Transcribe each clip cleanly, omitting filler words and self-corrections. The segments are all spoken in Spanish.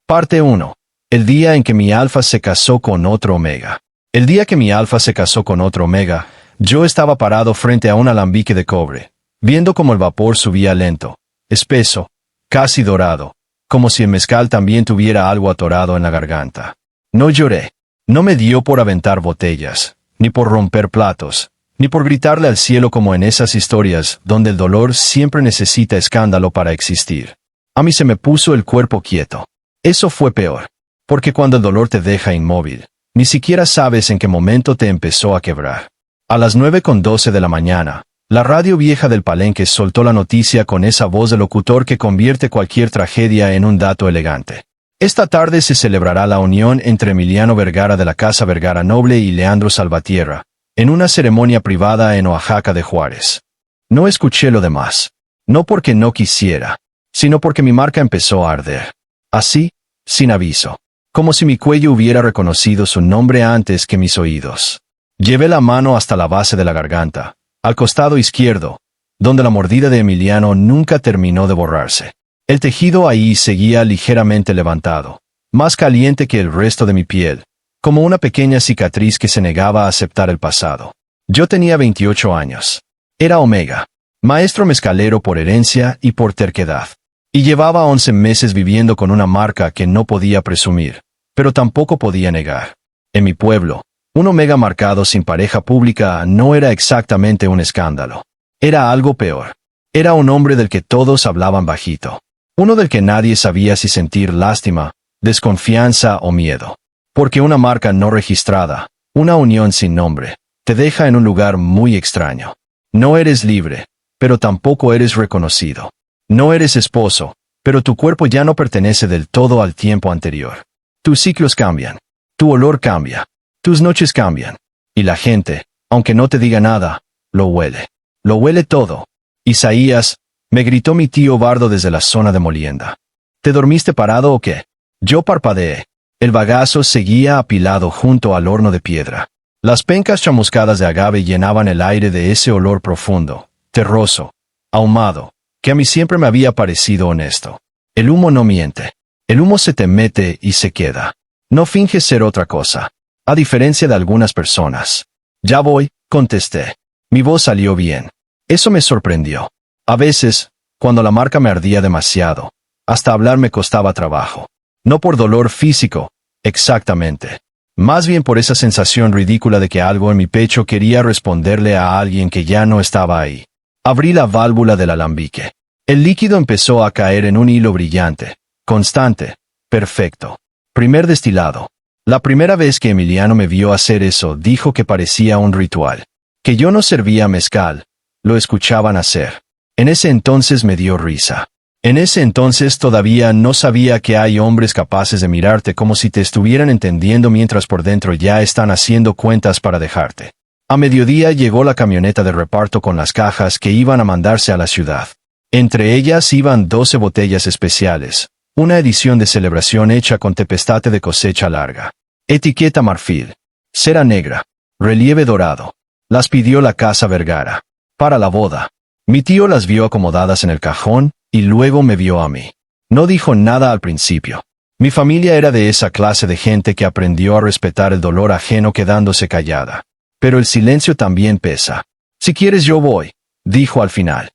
Parte 1. El día en que mi alfa se casó con otro omega. El día que mi alfa se casó con otro omega, yo estaba parado frente a un alambique de cobre, viendo cómo el vapor subía lento, espeso, casi dorado, como si el mezcal también tuviera algo atorado en la garganta. No lloré. No me dio por aventar botellas, ni por romper platos, ni por gritarle al cielo como en esas historias donde el dolor siempre necesita escándalo para existir. A mí se me puso el cuerpo quieto. Eso fue peor, porque cuando el dolor te deja inmóvil, ni siquiera sabes en qué momento te empezó a quebrar. A las 9:12 de la mañana, la radio vieja del Palenque soltó la noticia con esa voz de locutor que convierte cualquier tragedia en un dato elegante. Esta tarde se celebrará la unión entre Emiliano Vergara de la Casa Vergara Noble y Leandro Salvatierra, en una ceremonia privada en Oaxaca de Juárez. No escuché lo demás. No porque no quisiera, sino porque mi marca empezó a arder. Así, sin aviso. Como si mi cuello hubiera reconocido su nombre antes que mis oídos. Llevé la mano hasta la base de la garganta, al costado izquierdo, donde la mordida de Emiliano nunca terminó de borrarse. El tejido ahí seguía ligeramente levantado, más caliente que el resto de mi piel, como una pequeña cicatriz que se negaba a aceptar el pasado. Yo tenía 28 años. Era omega, maestro mezcalero por herencia y por terquedad. Y llevaba 11 meses viviendo con una marca que no podía presumir, pero tampoco podía negar. En mi pueblo, un omega marcado sin pareja pública no era exactamente un escándalo. Era algo peor. Era un hombre del que todos hablaban bajito. Uno del que nadie sabía si sentir lástima, desconfianza o miedo. Porque una marca no registrada, una unión sin nombre, te deja en un lugar muy extraño. No eres libre, pero tampoco eres reconocido. No eres esposo, pero tu cuerpo ya no pertenece del todo al tiempo anterior. Tus ciclos cambian. Tu olor cambia. Tus noches cambian. Y la gente, aunque no te diga nada, lo huele. Lo huele todo. Isaías, me gritó mi tío Bardo desde la zona de molienda. ¿Te dormiste parado o qué? Yo parpadeé. El bagazo seguía apilado junto al horno de piedra. Las pencas chamuscadas de agave llenaban el aire de ese olor profundo, terroso, ahumado, que a mí siempre me había parecido honesto. El humo no miente. El humo se te mete y se queda. No finge ser otra cosa. A diferencia de algunas personas. Ya voy, contesté. Mi voz salió bien. Eso me sorprendió. A veces, cuando la marca me ardía demasiado, hasta hablar me costaba trabajo. No por dolor físico, exactamente. Más bien por esa sensación ridícula de que algo en mi pecho quería responderle a alguien que ya no estaba ahí. Abrí la válvula del alambique. El líquido empezó a caer en un hilo brillante, constante, perfecto. Primer destilado. La primera vez que Emiliano me vio hacer eso, dijo que parecía un ritual. Que yo no servía mezcal, lo escuchaban hacer. En ese entonces me dio risa. En ese entonces todavía no sabía que hay hombres capaces de mirarte como si te estuvieran entendiendo mientras por dentro ya están haciendo cuentas para dejarte. A mediodía llegó la camioneta de reparto con las cajas que iban a mandarse a la ciudad. Entre ellas iban 12 botellas especiales, una edición de celebración hecha con tepestate de cosecha larga. Etiqueta marfil. Cera negra. Relieve dorado. Las pidió la Casa Vergara. Para la boda. Mi tío las vio acomodadas en el cajón, y luego me vio a mí. No dijo nada al principio. Mi familia era de esa clase de gente que aprendió a respetar el dolor ajeno quedándose callada. Pero el silencio también pesa. Si quieres yo voy, dijo al final.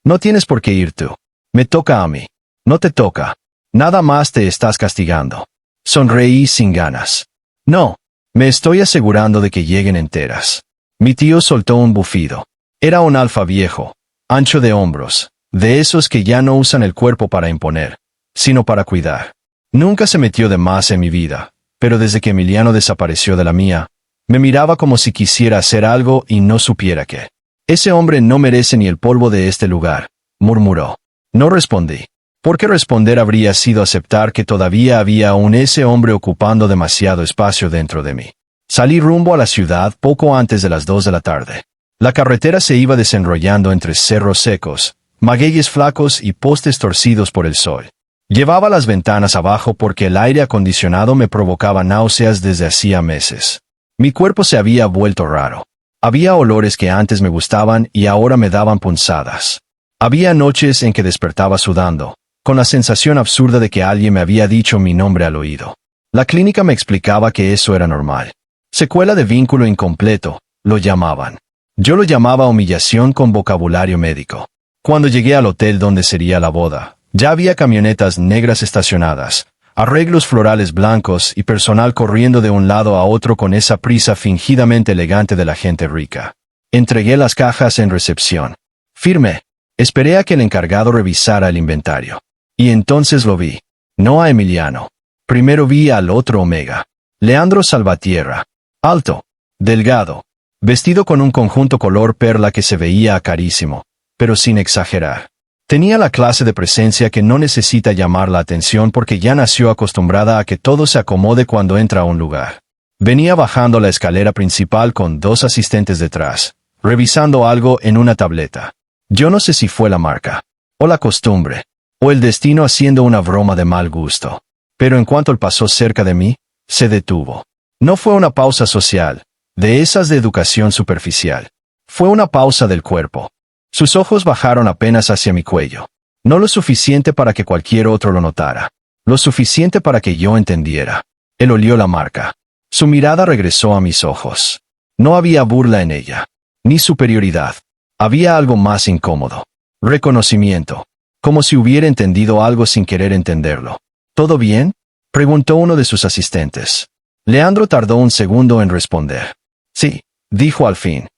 No tienes por qué ir tú. Me toca a mí. No te toca. Nada más te estás castigando. Sonreí sin ganas. No, me estoy asegurando de que lleguen enteras. Mi tío soltó un bufido. Era un alfa viejo, ancho de hombros, de esos que ya no usan el cuerpo para imponer, sino para cuidar. Nunca se metió de más en mi vida, pero desde que Emiliano desapareció de la mía, me miraba como si quisiera hacer algo y no supiera qué. Ese hombre no merece ni el polvo de este lugar, murmuró. No respondí. Porque responder habría sido aceptar que todavía había aún ese hombre ocupando demasiado espacio dentro de mí. Salí rumbo a la ciudad poco antes de las 2 de la tarde. La carretera se iba desenrollando entre cerros secos, magueyes flacos y postes torcidos por el sol. Llevaba las ventanas abajo porque el aire acondicionado me provocaba náuseas desde hacía meses. Mi cuerpo se había vuelto raro. Había olores que antes me gustaban y ahora me daban punzadas. Había noches en que despertaba sudando, con la sensación absurda de que alguien me había dicho mi nombre al oído. La clínica me explicaba que eso era normal. Secuela de vínculo incompleto, lo llamaban. Yo lo llamaba humillación con vocabulario médico. Cuando llegué al hotel donde sería la boda, ya había camionetas negras estacionadas, arreglos florales blancos y personal corriendo de un lado a otro con esa prisa fingidamente elegante de la gente rica. Entregué las cajas en recepción. Firmé. Esperé a que el encargado revisara el inventario. Y entonces lo vi. No a Emiliano. Primero vi al otro Omega. Leandro Salvatierra. Alto. Delgado. Vestido con un conjunto color perla que se veía carísimo, pero sin exagerar. Tenía la clase de presencia que no necesita llamar la atención porque ya nació acostumbrada a que todo se acomode cuando entra a un lugar. Venía bajando la escalera principal con 2 asistentes detrás, revisando algo en una tableta. Yo no sé si fue la marca, o la costumbre, o el destino haciendo una broma de mal gusto. Pero en cuanto él pasó cerca de mí, se detuvo. No fue una pausa social, de esas de educación superficial. Fue una pausa del cuerpo. Sus ojos bajaron apenas hacia mi cuello. No lo suficiente para que cualquier otro lo notara. Lo suficiente para que yo entendiera. Él olió la marca. Su mirada regresó a mis ojos. No había burla en ella, ni superioridad. Había algo más incómodo. Reconocimiento. Como si hubiera entendido algo sin querer entenderlo. ¿Todo bien?, preguntó uno de sus asistentes. Leandro tardó un segundo en responder. Sí, dijo al fin.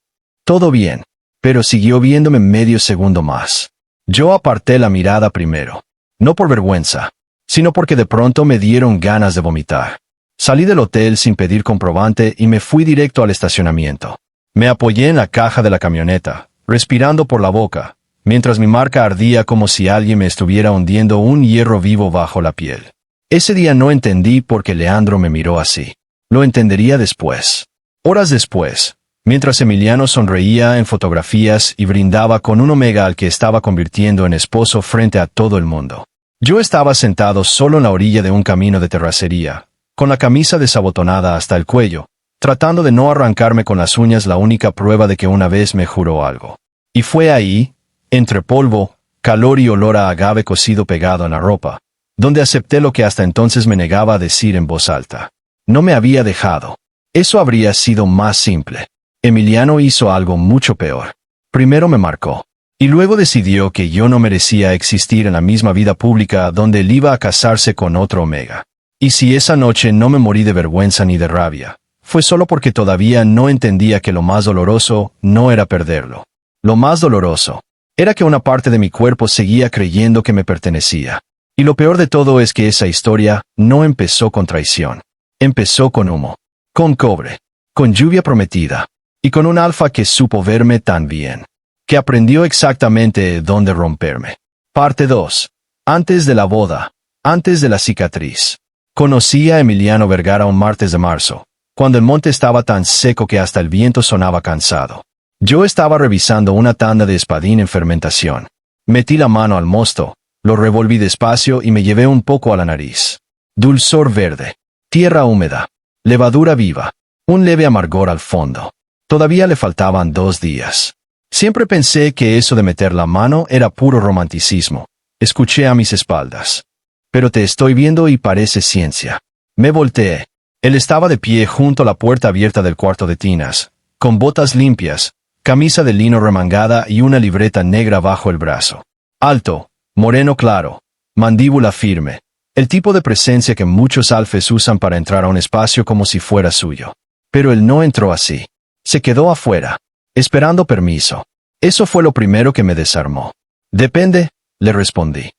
Todo bien, pero siguió viéndome medio segundo más. Yo aparté la mirada primero. No por vergüenza, sino porque de pronto me dieron ganas de vomitar. Salí del hotel sin pedir comprobante y me fui directo al estacionamiento. Me apoyé en la caja de la camioneta, respirando por la boca, mientras mi marca ardía como si alguien me estuviera hundiendo un hierro vivo bajo la piel. Ese día no entendí por qué Leandro me miró así. Lo entendería después. Horas después, mientras Emiliano sonreía en fotografías y brindaba con un Omega al que estaba convirtiendo en esposo frente a todo el mundo. Yo estaba sentado solo en la orilla de un camino de terracería, con la camisa desabotonada hasta el cuello, tratando de no arrancarme con las uñas la única prueba de que una vez me juró algo. Y fue ahí, entre polvo, calor y olor a agave cocido pegado en la ropa, donde acepté lo que hasta entonces me negaba a decir en voz alta. No me había dejado. Eso habría sido más simple. Emiliano hizo algo mucho peor. Primero me marcó. Y luego decidió que yo no merecía existir en la misma vida pública donde él iba a casarse con otro Omega. Y si esa noche no me morí de vergüenza ni de rabia, fue solo porque todavía no entendía que lo más doloroso no era perderlo. Lo más doloroso era que una parte de mi cuerpo seguía creyendo que me pertenecía. Y lo peor de todo es que esa historia no empezó con traición. Empezó con humo, con cobre, con lluvia prometida, y con un alfa que supo verme tan bien, que aprendió exactamente dónde romperme. Parte 2. Antes de la boda, antes de la cicatriz. Conocí a Emiliano Vergara un martes de marzo, cuando el monte estaba tan seco que hasta el viento sonaba cansado. Yo estaba revisando una tanda de espadín en fermentación. Metí la mano al mosto, lo revolví despacio y me llevé un poco a la nariz. Dulzor verde. Tierra húmeda, levadura viva, un leve amargor al fondo. Todavía le faltaban 2 días. Siempre pensé que eso de meter la mano era puro romanticismo. Escuché a mis espaldas. Pero te estoy viendo y parece ciencia. Me volteé. Él estaba de pie junto a la puerta abierta del cuarto de tinas, con botas limpias, camisa de lino remangada y una libreta negra bajo el brazo. Alto, moreno claro, mandíbula firme. El tipo de presencia que muchos alfes usan para entrar a un espacio como si fuera suyo. Pero él no entró así. Se quedó afuera, esperando permiso. Eso fue lo primero que me desarmó. Depende, le respondí.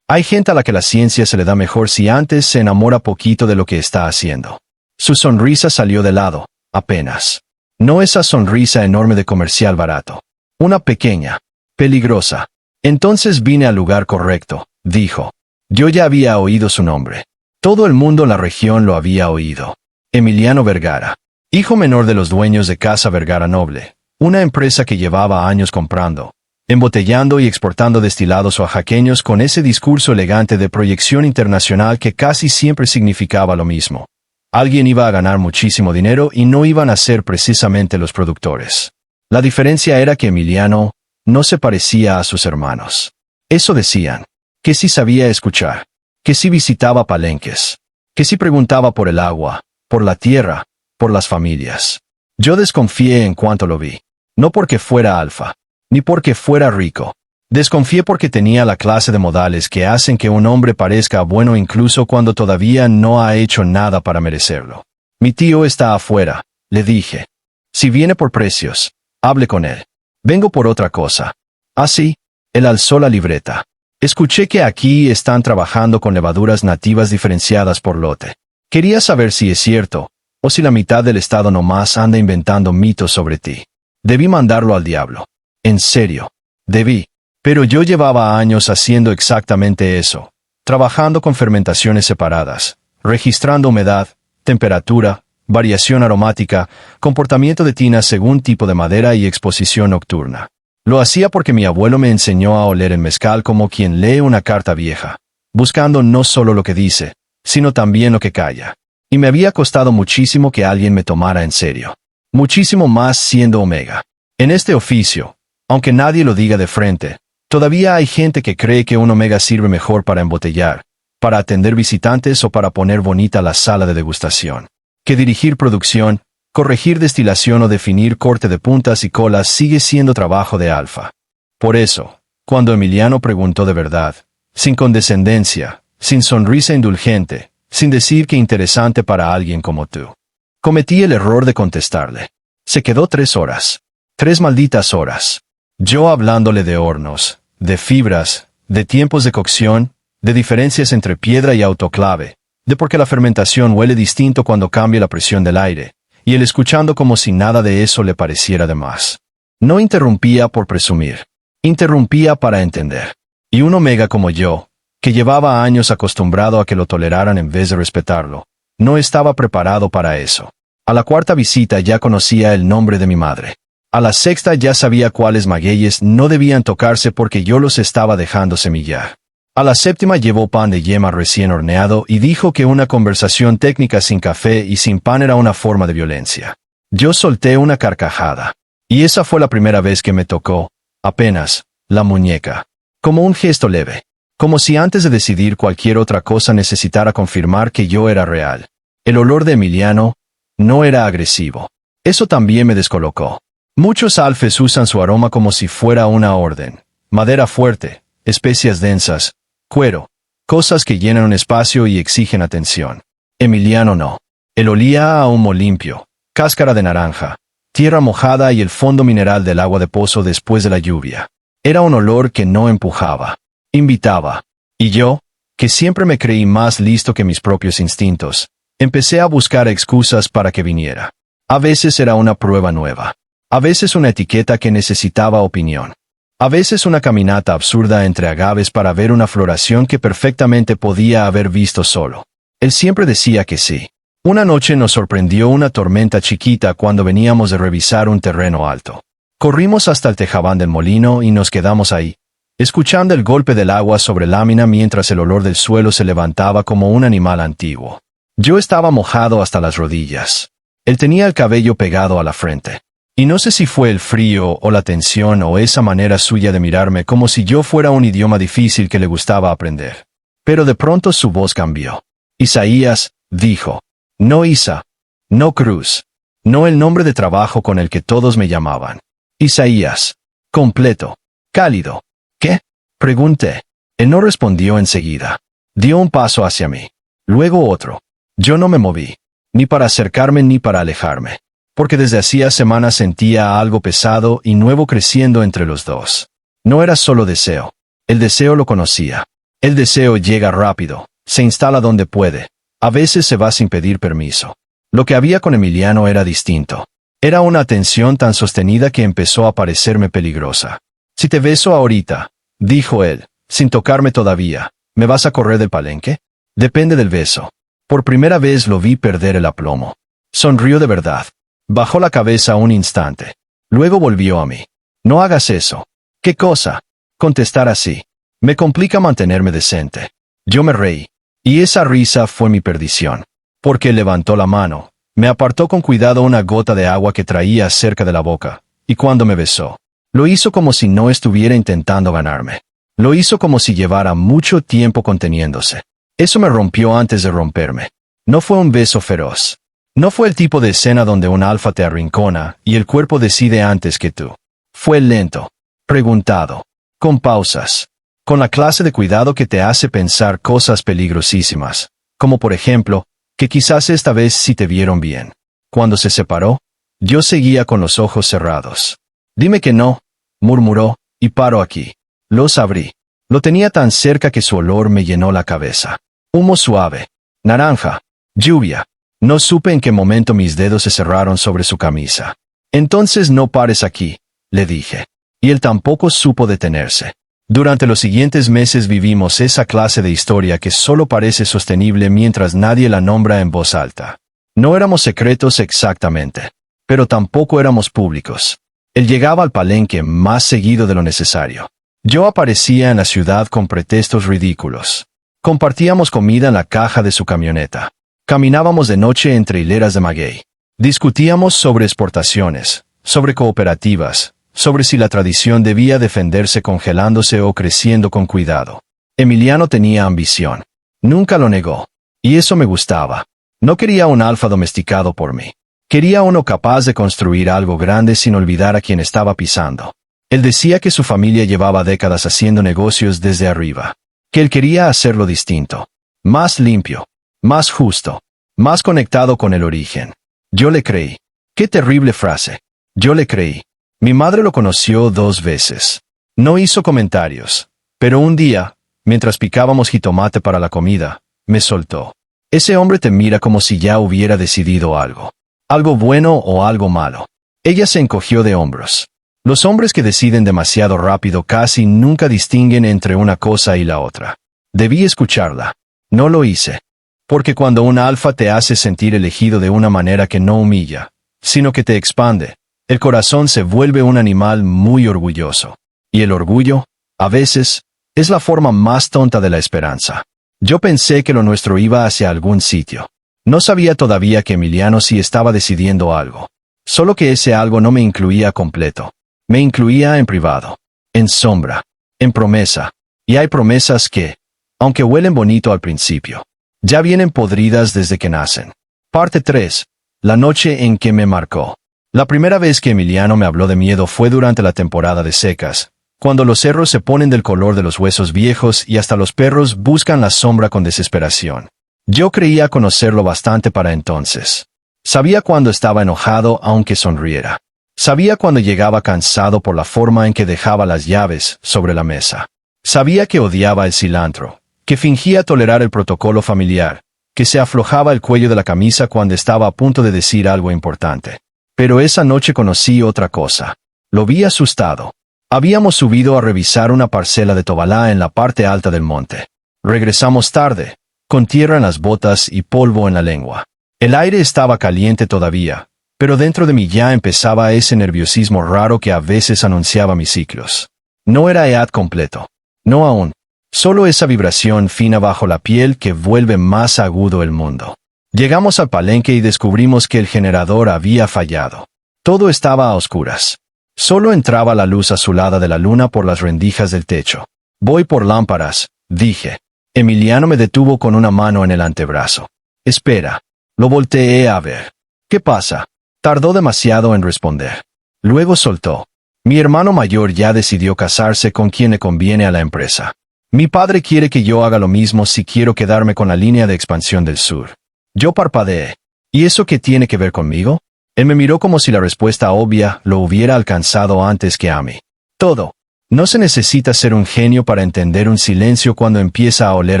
Hay gente a la que la ciencia se le da mejor si antes se enamora poquito de lo que está haciendo. Su sonrisa salió de lado, apenas. No esa sonrisa enorme de comercial barato. Una pequeña, peligrosa. Entonces vine al lugar correcto, dijo. Yo ya había oído su nombre. Todo el mundo en la región lo había oído. Emiliano Vergara, hijo menor de los dueños de Casa Vergara Noble, una empresa que llevaba años comprando, embotellando y exportando destilados oaxaqueños con ese discurso elegante de proyección internacional que casi siempre significaba lo mismo. Alguien iba a ganar muchísimo dinero y no iban a ser precisamente los productores. La diferencia era que Emiliano no se parecía a sus hermanos. Eso decían. que si sabía escuchar, que si visitaba palenques, que si preguntaba por el agua, por la tierra, por las familias. Yo desconfié en cuanto lo vi. No porque fuera alfa, ni porque fuera rico. Desconfié porque tenía la clase de modales que hacen que un hombre parezca bueno incluso cuando todavía no ha hecho nada para merecerlo. Mi tío está afuera, le dije. Si viene por precios, hable con él. Vengo por otra cosa. Ah, sí, él alzó la libreta. Escuché que aquí están trabajando con levaduras nativas diferenciadas por lote. Quería saber si es cierto, o si la mitad del estado nomás anda inventando mitos sobre ti. Debí mandarlo al diablo. En serio. Debí. Pero yo llevaba años haciendo exactamente eso, trabajando con fermentaciones separadas, registrando humedad, temperatura, variación aromática, comportamiento de tinas según tipo de madera y exposición nocturna. Lo hacía porque mi abuelo me enseñó a oler el mezcal como quien lee una carta vieja, buscando no solo lo que dice, sino también lo que calla. Y me había costado muchísimo que alguien me tomara en serio. Muchísimo más siendo Omega. En este oficio, aunque nadie lo diga de frente, todavía hay gente que cree que un Omega sirve mejor para embotellar, para atender visitantes o para poner bonita la sala de degustación. Que dirigir producción, corregir destilación o definir corte de puntas y colas sigue siendo trabajo de alfa. Por eso, cuando Emiliano preguntó de verdad, sin condescendencia, sin sonrisa indulgente, sin decir que interesante para alguien como tú, cometí el error de contestarle. Se quedó 3 horas. 3 malditas horas. Yo hablándole de hornos, de fibras, de tiempos de cocción, de diferencias entre piedra y autoclave, de por qué la fermentación huele distinto cuando cambia la presión del aire, y él escuchando como si nada de eso le pareciera de más. No interrumpía por presumir. Interrumpía para entender. Y un Omega como yo, que llevaba años acostumbrado a que lo toleraran en vez de respetarlo, no estaba preparado para eso. A la 4ª visita ya conocía el nombre de mi madre. A la 6ª ya sabía cuáles magueyes no debían tocarse porque yo los estaba dejando semillar. A la 7ª llevó pan de yema recién horneado y dijo que una conversación técnica sin café y sin pan era una forma de violencia. Yo solté una carcajada. Y esa fue la primera vez que me tocó, apenas, la muñeca. Como un gesto leve. Como si antes de decidir cualquier otra cosa necesitara confirmar que yo era real. El olor de Emiliano no era agresivo. Eso también me descolocó. Muchos alfes usan su aroma como si fuera una orden. Madera fuerte, especias densas, cuero, cosas que llenan un espacio y exigen atención. Emiliano no. Él olía a humo limpio, cáscara de naranja, tierra mojada y el fondo mineral del agua de pozo después de la lluvia. Era un olor que no empujaba, invitaba. Y yo, que siempre me creí más listo que mis propios instintos, empecé a buscar excusas para que viniera. A veces era una prueba nueva. A veces una etiqueta que necesitaba opinión. A veces una caminata absurda entre agaves para ver una floración que perfectamente podía haber visto solo. Él siempre decía que sí. Una noche nos sorprendió una tormenta chiquita cuando veníamos de revisar un terreno alto. Corrimos hasta el tejabán del molino y nos quedamos ahí, escuchando el golpe del agua sobre lámina mientras el olor del suelo se levantaba como un animal antiguo. Yo estaba mojado hasta las rodillas. Él tenía el cabello pegado a la frente. Y no sé si fue el frío o la tensión o esa manera suya de mirarme como si yo fuera un idioma difícil que le gustaba aprender. Pero de pronto su voz cambió. Isaías, dijo. No Isa. No Cruz. No el nombre de trabajo con el que todos me llamaban. Isaías. Completo. Cálido. ¿Qué? Pregunté. Él no respondió enseguida. Dio un paso hacia mí. Luego otro. Yo no me moví. Ni para acercarme ni para alejarme. Porque desde hacía semanas sentía algo pesado y nuevo creciendo entre los dos. No era solo deseo. El deseo lo conocía. El deseo llega rápido, se instala donde puede. A veces se va sin pedir permiso. Lo que había con Emiliano era distinto. Era una atención tan sostenida que empezó a parecerme peligrosa. Si te beso ahorita, dijo él, sin tocarme todavía, ¿me vas a correr del palenque? Depende del beso. Por primera vez lo vi perder el aplomo. Sonrió de verdad. Bajó la cabeza un instante. Luego volvió a mí. No hagas eso. ¿Qué cosa? Contestar así. Me complica mantenerme decente. Yo me reí. Y esa risa fue mi perdición. Porque levantó la mano. Me apartó con cuidado una gota de agua que traía cerca de la boca. Y cuando me besó, lo hizo como si no estuviera intentando ganarme. Lo hizo como si llevara mucho tiempo conteniéndose. Eso me rompió antes de romperme. No fue un beso feroz. No fue el tipo de escena donde un alfa te arrincona y el cuerpo decide antes que tú. Fue lento, preguntado, con pausas, con la clase de cuidado que te hace pensar cosas peligrosísimas, como por ejemplo, que quizás esta vez sí te vieron bien. Cuando se separó, yo seguía con los ojos cerrados. Dime que no, murmuró, y paro aquí. Los abrí. Lo tenía tan cerca que su olor me llenó la cabeza. Humo suave, naranja, lluvia. No supe en qué momento mis dedos se cerraron sobre su camisa. Entonces no pares aquí, le dije. Y él tampoco supo detenerse. Durante los siguientes meses vivimos esa clase de historia que solo parece sostenible mientras nadie la nombra en voz alta. No éramos secretos exactamente, pero tampoco éramos públicos. Él llegaba al palenque más seguido de lo necesario. Yo aparecía en la ciudad con pretextos ridículos. Compartíamos comida en la caja de su camioneta. Caminábamos de noche entre hileras de maguey. Discutíamos sobre exportaciones, sobre cooperativas, sobre si la tradición debía defenderse congelándose o creciendo con cuidado. Emiliano tenía ambición. Nunca lo negó. Y eso me gustaba. No quería un alfa domesticado por mí. Quería uno capaz de construir algo grande sin olvidar a quien estaba pisando. Él decía que su familia llevaba décadas haciendo negocios desde arriba. Que él quería hacerlo distinto. Más limpio. Más justo. Más conectado con el origen. Yo le creí. Qué terrible frase. Yo le creí. Mi madre lo conoció 2 veces. No hizo comentarios. Pero un día, mientras picábamos jitomate para la comida, me soltó. Ese hombre te mira como si ya hubiera decidido algo. Algo bueno o algo malo. Ella se encogió de hombros. Los hombres que deciden demasiado rápido casi nunca distinguen entre una cosa y la otra. Debí escucharla. No lo hice. Porque cuando un alfa te hace sentir elegido de una manera que no humilla, sino que te expande, el corazón se vuelve un animal muy orgulloso. Y el orgullo, a veces, es la forma más tonta de la esperanza. Yo pensé que lo nuestro iba hacia algún sitio. No sabía todavía que Emiliano sí estaba decidiendo algo. Solo que ese algo no me incluía completo. Me incluía en privado, en sombra, en promesa. Y hay promesas que, aunque huelen bonito al principio, ya vienen podridas desde que nacen. Parte 3. La noche en que me marcó. La primera vez que Emiliano me habló de miedo fue durante la temporada de secas, cuando los cerros se ponen del color de los huesos viejos y hasta los perros buscan la sombra con desesperación. Yo creía conocerlo bastante para entonces. Sabía cuando estaba enojado aunque sonriera. Sabía cuando llegaba cansado por la forma en que dejaba las llaves sobre la mesa. Sabía que odiaba el cilantro, que fingía tolerar el protocolo familiar, que se aflojaba el cuello de la camisa cuando estaba a punto de decir algo importante. Pero esa noche conocí otra cosa. Lo vi asustado. Habíamos subido a revisar una parcela de tobalá en la parte alta del monte. Regresamos tarde, con tierra en las botas y polvo en la lengua. El aire estaba caliente todavía, pero dentro de mí ya empezaba ese nerviosismo raro que a veces anunciaba mis ciclos. No era EAD completo. No aún. Solo esa vibración fina bajo la piel que vuelve más agudo el mundo. Llegamos al palenque y descubrimos que el generador había fallado. Todo estaba a oscuras. Solo entraba la luz azulada de la luna por las rendijas del techo. Voy por lámparas, dije. Emiliano me detuvo con una mano en el antebrazo. Espera. Lo volteé a ver. ¿Qué pasa? Tardó demasiado en responder. Luego soltó. Mi hermano mayor ya decidió casarse con quien le conviene a la empresa. Mi padre quiere que yo haga lo mismo si quiero quedarme con la línea de expansión del sur. Yo parpadeé. ¿Y eso qué tiene que ver conmigo? Él me miró como si la respuesta obvia lo hubiera alcanzado antes que a mí. Todo. No se necesita ser un genio para entender un silencio cuando empieza a oler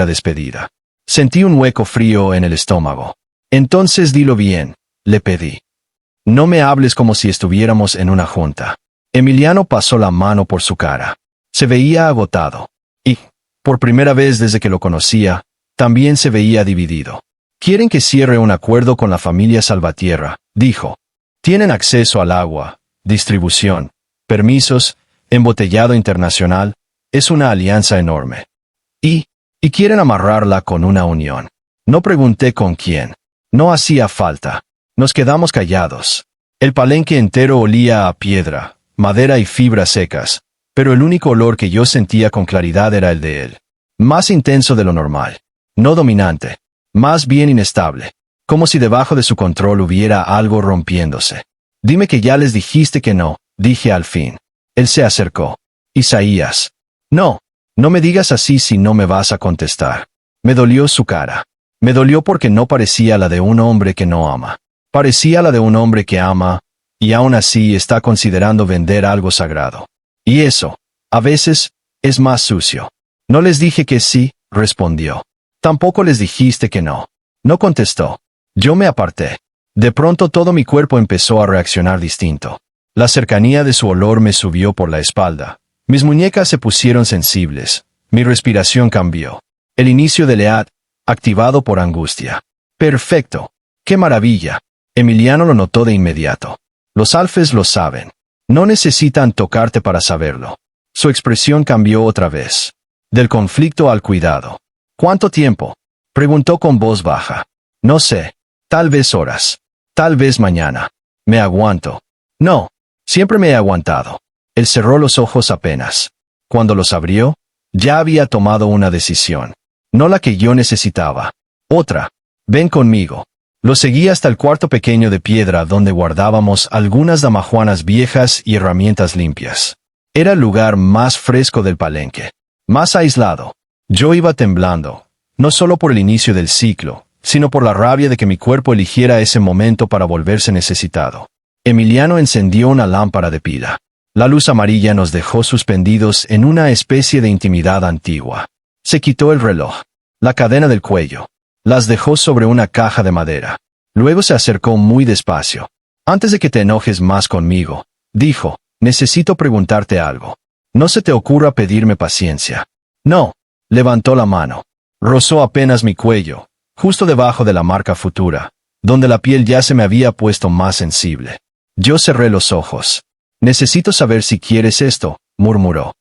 a despedida. Sentí un hueco frío en el estómago. Entonces dilo bien, le pedí. No me hables como si estuviéramos en una junta. Emiliano pasó la mano por su cara. Se veía agotado. Y, por primera vez desde que lo conocía, también se veía dividido. Quieren que cierre un acuerdo con la familia Salvatierra, dijo. Tienen acceso al agua, distribución, permisos, embotellado internacional, es una alianza enorme. Y quieren amarrarla con una unión. No pregunté con quién. No hacía falta. Nos quedamos callados. El palenque entero olía a piedra, madera y fibras secas, pero el único olor que yo sentía con claridad era el de él. Más intenso de lo normal. No dominante. Más bien inestable. Como si debajo de su control hubiera algo rompiéndose. Dime que ya les dijiste que no, dije al fin. Él se acercó. Isaías. No. No me digas así si no me vas a contestar. Me dolió su cara. Me dolió porque no parecía la de un hombre que no ama. Parecía la de un hombre que ama, y aún así está considerando vender algo sagrado. Y eso, a veces, es más sucio. No les dije que sí, respondió. Tampoco les dijiste que no. No contestó. Yo me aparté. De pronto todo mi cuerpo empezó a reaccionar distinto. La cercanía de su olor me subió por la espalda. Mis muñecas se pusieron sensibles. Mi respiración cambió. El inicio de Lead, activado por angustia. Perfecto. ¡Qué maravilla! Emiliano lo notó de inmediato. Los alfes lo saben. No necesitan tocarte para saberlo. Su expresión cambió otra vez. Del conflicto al cuidado. ¿Cuánto tiempo? Preguntó con voz baja. No sé. Tal vez horas. Tal vez mañana. Me aguanto. No. Siempre me he aguantado. Él cerró los ojos apenas. Cuando los abrió, ya había tomado una decisión. No la que yo necesitaba. Otra. Ven conmigo. Lo seguí hasta el cuarto pequeño de piedra donde guardábamos algunas damajuanas viejas y herramientas limpias. Era el lugar más fresco del palenque. Más aislado. Yo iba temblando, no solo por el inicio del ciclo, sino por la rabia de que mi cuerpo eligiera ese momento para volverse necesitado. Emiliano encendió una lámpara de pila. La luz amarilla nos dejó suspendidos en una especie de intimidad antigua. Se quitó el reloj, la cadena del cuello. Las dejó sobre una caja de madera. Luego se acercó muy despacio. Antes de que te enojes más conmigo, dijo, necesito preguntarte algo. No se te ocurra pedirme paciencia. No. Levantó la mano. Rozó apenas mi cuello, justo debajo de la marca futura, donde la piel ya se me había puesto más sensible. Yo cerré los ojos. Necesito saber si quieres esto, murmuró.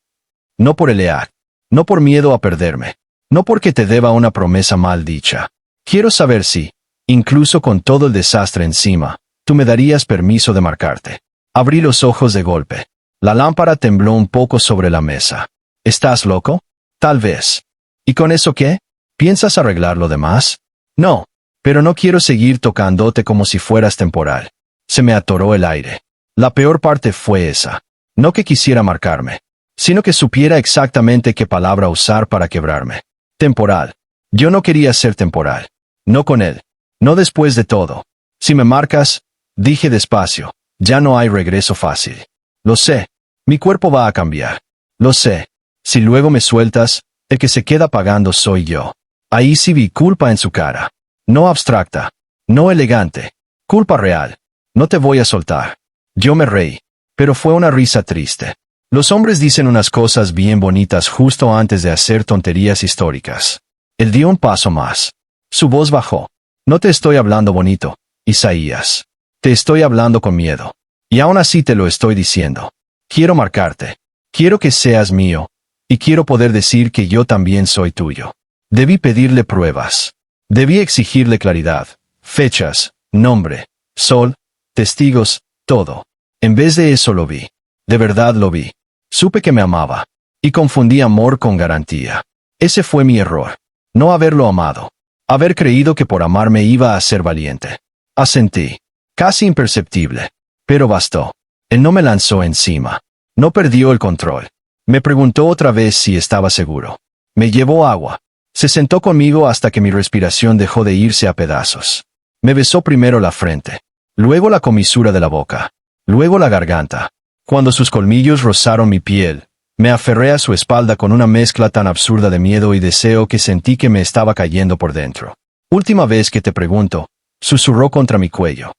No por el EAC. No por miedo a perderme. No porque te deba una promesa mal dicha. Quiero saber si, incluso con todo el desastre encima, tú me darías permiso de marcarte. Abrí los ojos de golpe. La lámpara tembló un poco sobre la mesa. ¿Estás loco? Tal vez. ¿Y con eso qué? ¿Piensas arreglar lo demás? No, pero no quiero seguir tocándote como si fueras temporal. Se me atoró el aire. La peor parte fue esa. No que quisiera marcarme, sino que supiera exactamente qué palabra usar para quebrarme. Temporal. Yo no quería ser temporal. No con él. No después de todo. Si me marcas, dije despacio, ya no hay regreso fácil. Lo sé. Mi cuerpo va a cambiar. Lo sé. Si luego me sueltas, el que se queda pagando soy yo. Ahí sí vi culpa en su cara. No abstracta. No elegante. Culpa real. No te voy a soltar. Yo me reí. Pero fue una risa triste. Los hombres dicen unas cosas bien bonitas justo antes de hacer tonterías históricas. Él dio un paso más. Su voz bajó. No te estoy hablando bonito, Isaías. Te estoy hablando con miedo. Y aún así te lo estoy diciendo. Quiero marcarte. Quiero que seas mío. Y quiero poder decir que yo también soy tuyo. Debí pedirle pruebas. Debí exigirle claridad, fechas, nombre, sol, testigos, todo. En vez de eso lo vi. De verdad lo vi. Supe que me amaba. Y confundí amor con garantía. Ese fue mi error. No haberlo amado. Haber creído que por amarme iba a ser valiente. Asentí. Casi imperceptible. Pero bastó. Él no me lanzó encima. No perdió el control. Me preguntó otra vez si estaba seguro. Me llevó agua. Se sentó conmigo hasta que mi respiración dejó de irse a pedazos. Me besó primero la frente. Luego la comisura de la boca. Luego la garganta. Cuando sus colmillos rozaron mi piel, me aferré a su espalda con una mezcla tan absurda de miedo y deseo que sentí que me estaba cayendo por dentro. Última vez que te pregunto, susurró contra mi cuello.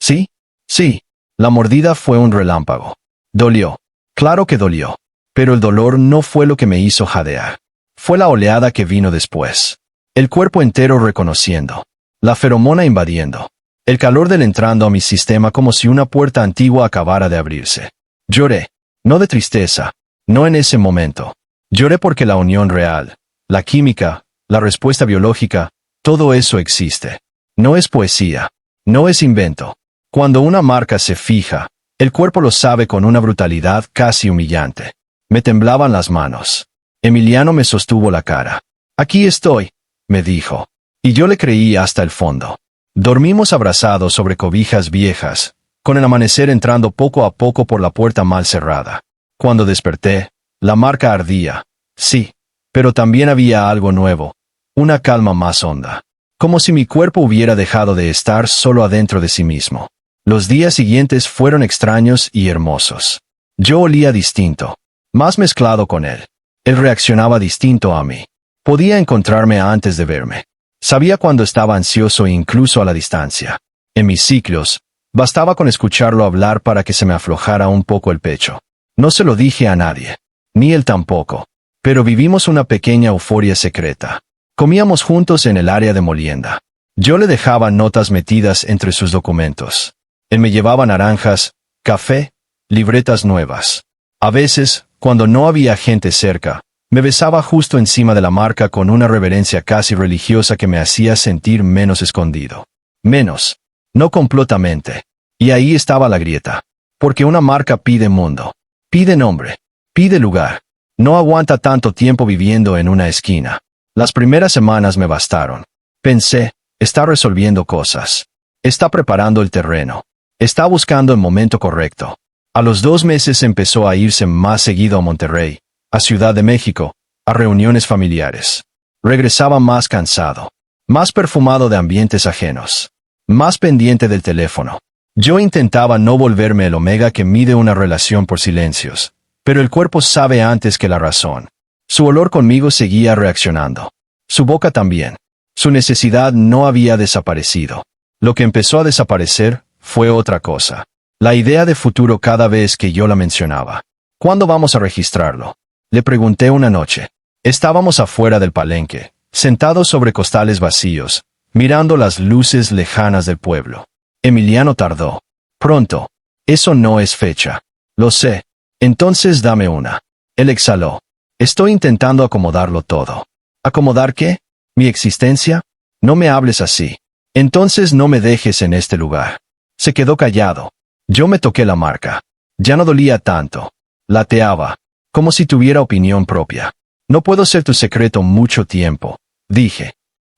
¿Sí? Sí. La mordida fue un relámpago. Dolió. Claro que dolió. Pero el dolor no fue lo que me hizo jadear. Fue la oleada que vino después. El cuerpo entero reconociendo. La feromona invadiendo. El calor del entrando a mi sistema como si una puerta antigua acabara de abrirse. Lloré. No de tristeza. No en ese momento. Lloré porque la unión real, la química, la respuesta biológica, todo eso existe. No es poesía. No es invento. Cuando una marca se fija, el cuerpo lo sabe con una brutalidad casi humillante. Me temblaban las manos. Emiliano me sostuvo la cara. «Aquí estoy», me dijo. Y yo le creí hasta el fondo. Dormimos abrazados sobre cobijas viejas, con el amanecer entrando poco a poco por la puerta mal cerrada. Cuando desperté, la marca ardía. Sí, pero también había algo nuevo, una calma más honda. Como si mi cuerpo hubiera dejado de estar solo adentro de sí mismo. Los días siguientes fueron extraños y hermosos. Yo olía distinto, más mezclado con él. Él reaccionaba distinto a mí. Podía encontrarme antes de verme. Sabía cuando estaba ansioso e incluso a la distancia. En mis ciclos, bastaba con escucharlo hablar para que se me aflojara un poco el pecho. No se lo dije a nadie, ni él tampoco, pero vivimos una pequeña euforia secreta. Comíamos juntos en el área de molienda. Yo le dejaba notas metidas entre sus documentos. Él me llevaba naranjas, café, libretas nuevas. A veces, cuando no había gente cerca, me besaba justo encima de la marca con una reverencia casi religiosa que me hacía sentir menos escondido. Menos. No completamente. Y ahí estaba la grieta. Porque una marca pide mundo. Pide nombre. Pide lugar. No aguanta tanto tiempo viviendo en una esquina. Las primeras semanas me bastaron. Pensé, está resolviendo cosas. Está preparando el terreno. Está buscando el momento correcto. A los 2 meses empezó a irse más seguido a Monterrey, a Ciudad de México, a reuniones familiares. Regresaba más cansado, más perfumado de ambientes ajenos, más pendiente del teléfono. Yo intentaba no volverme el omega que mide una relación por silencios, pero el cuerpo sabe antes que la razón. Su olor conmigo seguía reaccionando. Su boca también. Su necesidad no había desaparecido. Lo que empezó a desaparecer fue otra cosa. La idea de futuro cada vez que yo la mencionaba. ¿Cuándo vamos a registrarlo? Le pregunté una noche. Estábamos afuera del palenque, sentados sobre costales vacíos, mirando las luces lejanas del pueblo. Emiliano tardó. Pronto. Eso no es fecha. Lo sé. Entonces dame una. Él exhaló. Estoy intentando acomodarlo todo. ¿Acomodar qué? ¿Mi existencia? No me hables así. Entonces no me dejes en este lugar. Se quedó callado. Yo me toqué la marca. Ya no dolía tanto. Lateaba, como si tuviera opinión propia. No puedo ser tu secreto mucho tiempo, dije.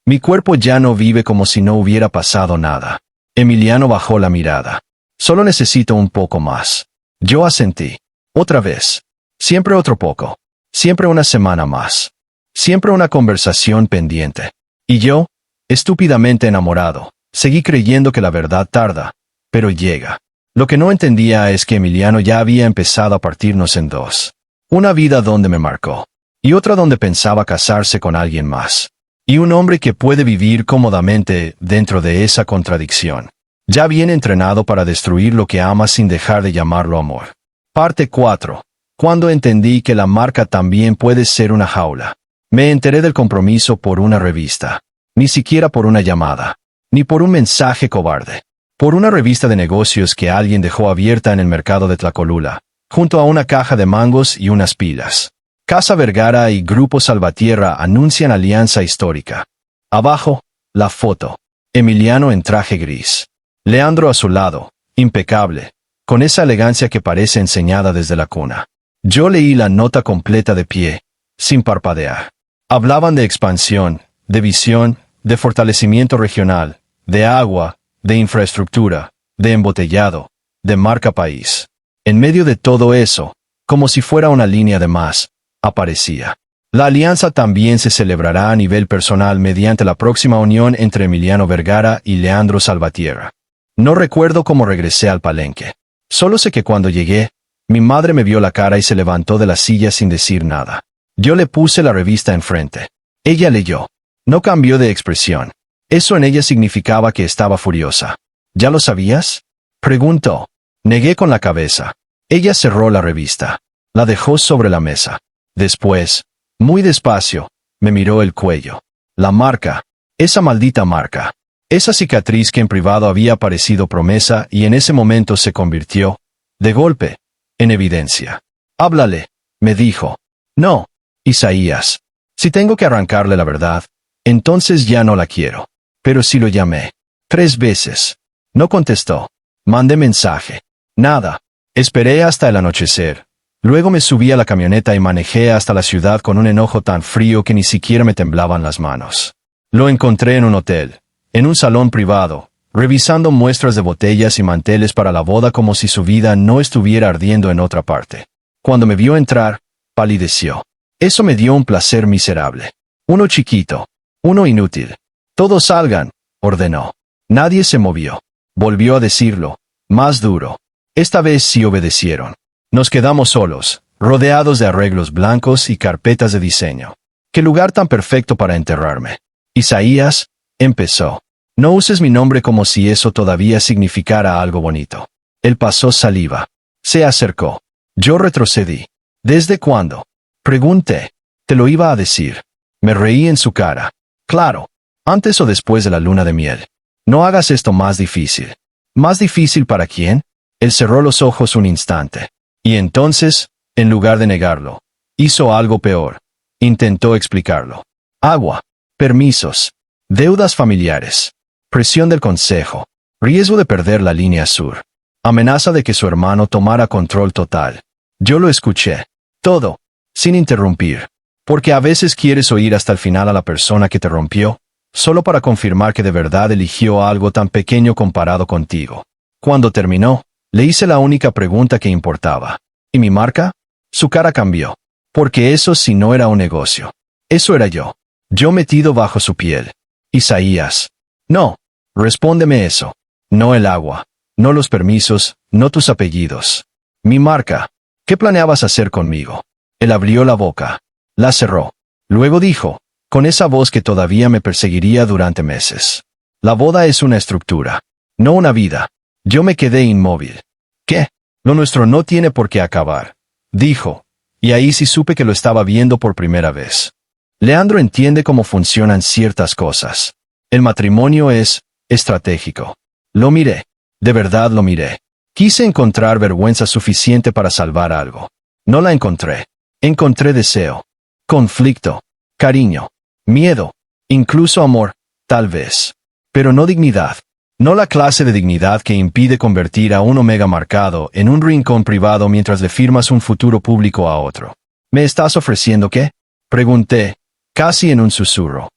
Mi cuerpo ya no vive como si no hubiera pasado nada. Emiliano bajó la mirada. Solo necesito un poco más. Yo asentí. Otra vez. Siempre otro poco. Siempre una semana más. Siempre una conversación pendiente. Y yo, estúpidamente enamorado, seguí creyendo que la verdad tarda, pero llega. Lo que no entendía es que Emiliano ya había empezado a partirnos en dos. Una vida donde me marcó, y otra donde pensaba casarse con alguien más. Y un hombre que puede vivir cómodamente dentro de esa contradicción. Ya bien entrenado para destruir lo que ama sin dejar de llamarlo amor. Parte 4. Cuando entendí que la marca también puede ser una jaula. Me enteré del compromiso por una revista. Ni siquiera por una llamada. Ni por un mensaje cobarde. Por una revista de negocios que alguien dejó abierta en el mercado de Tlacolula, junto a una caja de mangos y unas pilas. Casa Vergara y Grupo Salvatierra anuncian alianza histórica. Abajo, la foto. Emiliano en traje gris. Leandro a su lado, impecable, con esa elegancia que parece enseñada desde la cuna. Yo leí la nota completa de pie, sin parpadear. Hablaban de expansión, de visión, de fortalecimiento regional, de agua, de infraestructura, de embotellado, de marca país. En medio de todo eso, como si fuera una línea de más, aparecía. La alianza también se celebrará a nivel personal mediante la próxima unión entre Emiliano Vergara y Leandro Salvatierra. No recuerdo cómo regresé al palenque. Solo sé que cuando llegué, mi madre me vio la cara y se levantó de la silla sin decir nada. Yo le puse la revista enfrente. Ella leyó. No cambió de expresión. Eso en ella significaba que estaba furiosa. ¿Ya lo sabías? Preguntó. Negué con la cabeza. Ella cerró la revista. La dejó sobre la mesa. Después, muy despacio, me miró el cuello. La marca. Esa maldita marca. Esa cicatriz que en privado había parecido promesa y en ese momento se convirtió, de golpe, en evidencia. Háblale, me dijo. No, Isaías. Si tengo que arrancarle la verdad, entonces ya no la quiero. Pero si lo llamé. 3 veces. No contestó. Mandé mensaje. Nada. Esperé hasta el anochecer. Luego me subí a la camioneta y manejé hasta la ciudad con un enojo tan frío que ni siquiera me temblaban las manos. Lo encontré en un hotel, en un salón privado, revisando muestras de botellas y manteles para la boda como si su vida no estuviera ardiendo en otra parte. Cuando me vio entrar, palideció. Eso me dio un placer miserable. Uno chiquito, uno inútil. Todos salgan, ordenó. Nadie se movió. Volvió a decirlo, más duro. Esta vez sí obedecieron. Nos quedamos solos, rodeados de arreglos blancos y carpetas de diseño. ¡Qué lugar tan perfecto para enterrarme! Isaías, empezó. No uses mi nombre como si eso todavía significara algo bonito. Él pasó saliva. Se acercó. Yo retrocedí. ¿Desde cuándo? Pregunté. Te lo iba a decir. Me reí en su cara. Claro. Antes o después de la luna de miel. No hagas esto más difícil. ¿Más difícil para quién? Él cerró los ojos un instante. Y entonces, en lugar de negarlo, hizo algo peor. Intentó explicarlo. Agua. Permisos. Deudas familiares. Presión del consejo. Riesgo de perder la línea sur. Amenaza de que su hermano tomara control total. Yo lo escuché. Todo. Sin interrumpir. Porque a veces quieres oír hasta el final a la persona que te rompió, solo para confirmar que de verdad eligió algo tan pequeño comparado contigo. Cuando terminó, le hice la única pregunta que importaba. ¿Y mi marca? Su cara cambió. Porque eso sí no era un negocio. Eso era yo. Yo metido bajo su piel. Isaías. No. Respóndeme eso. No el agua. No los permisos. No tus apellidos. Mi marca. ¿Qué planeabas hacer conmigo? Él abrió la boca. La cerró. Luego dijo, con esa voz que todavía me perseguiría durante meses. La boda es una estructura. No una vida. Yo me quedé inmóvil. ¿Qué? Lo nuestro no tiene por qué acabar. Dijo. Y ahí sí supe que lo estaba viendo por primera vez. Leandro entiende cómo funcionan ciertas cosas. El matrimonio es estratégico. Lo miré. De verdad lo miré. Quise encontrar vergüenza suficiente para salvar algo. No la encontré. Encontré deseo. Conflicto. Cariño. Miedo. Incluso amor. Tal vez. Pero no dignidad. No la clase de dignidad que impide convertir a un Omega marcado en un rincón privado mientras le firmas un futuro público a otro. ¿Me estás ofreciendo qué? Pregunté, casi en un susurro.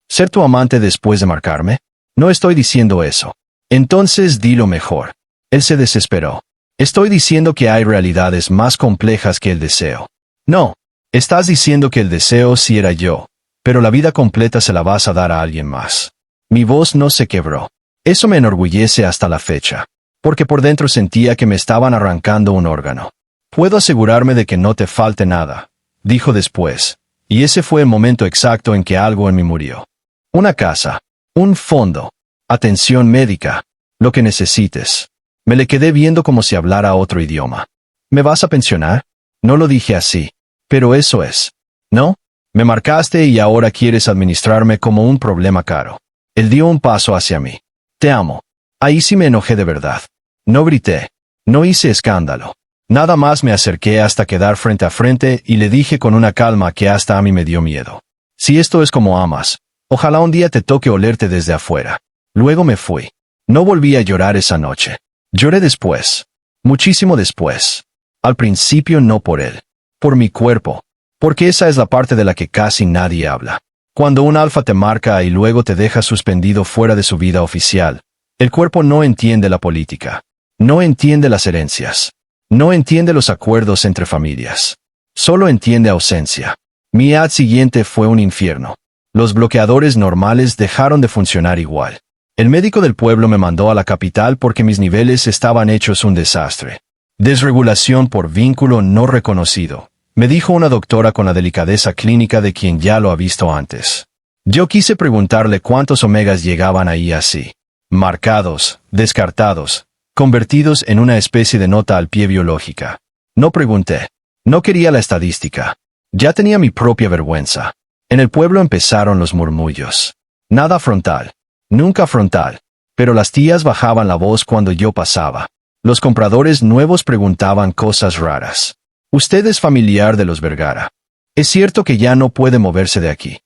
¿Ser tu amante después de marcarme? No estoy diciendo eso. Entonces di lo mejor. Él se desesperó. Estoy diciendo que hay realidades más complejas que el deseo. No. Estás diciendo que el deseo sí era yo, pero la vida completa se la vas a dar a alguien más. Mi voz no se quebró. Eso me enorgullece hasta la fecha, porque por dentro sentía que me estaban arrancando un órgano. Puedo asegurarme de que no te falte nada, dijo después, y ese fue el momento exacto en que algo en mí murió. Una casa, un fondo, atención médica, lo que necesites. Me le quedé viendo como si hablara otro idioma. ¿Me vas a pensionar? No lo dije así, pero eso es. ¿No? Me marcaste y ahora quieres administrarme como un problema caro. Él dio un paso hacia mí. Te amo. Ahí sí me enojé de verdad. No grité. No hice escándalo. Nada más me acerqué hasta quedar frente a frente y le dije con una calma que hasta a mí me dio miedo. Si esto es como amas, ojalá un día te toque olerte desde afuera. Luego me fui. No volví a llorar esa noche. Lloré después. Muchísimo después. Al principio no por él. Por mi cuerpo. Porque esa es la parte de la que casi nadie habla. Cuando un alfa te marca y luego te deja suspendido fuera de su vida oficial, el cuerpo no entiende la política. No entiende las herencias. No entiende los acuerdos entre familias. Solo entiende ausencia. Mi ad siguiente fue un infierno. Los bloqueadores normales dejaron de funcionar igual. El médico del pueblo me mandó a la capital porque mis niveles estaban hechos un desastre. Desregulación por vínculo no reconocido, me dijo una doctora con la delicadeza clínica de quien ya lo ha visto antes. Yo quise preguntarle cuántos omegas llegaban ahí así. Marcados, descartados, convertidos en una especie de nota al pie biológica. No pregunté. No quería la estadística. Ya tenía mi propia vergüenza. En el pueblo empezaron los murmullos. Nada frontal. Nunca frontal. Pero las tías bajaban la voz cuando yo pasaba. Los compradores nuevos preguntaban cosas raras. Usted es familiar de los Vergara. Es cierto que ya no puede moverse de aquí.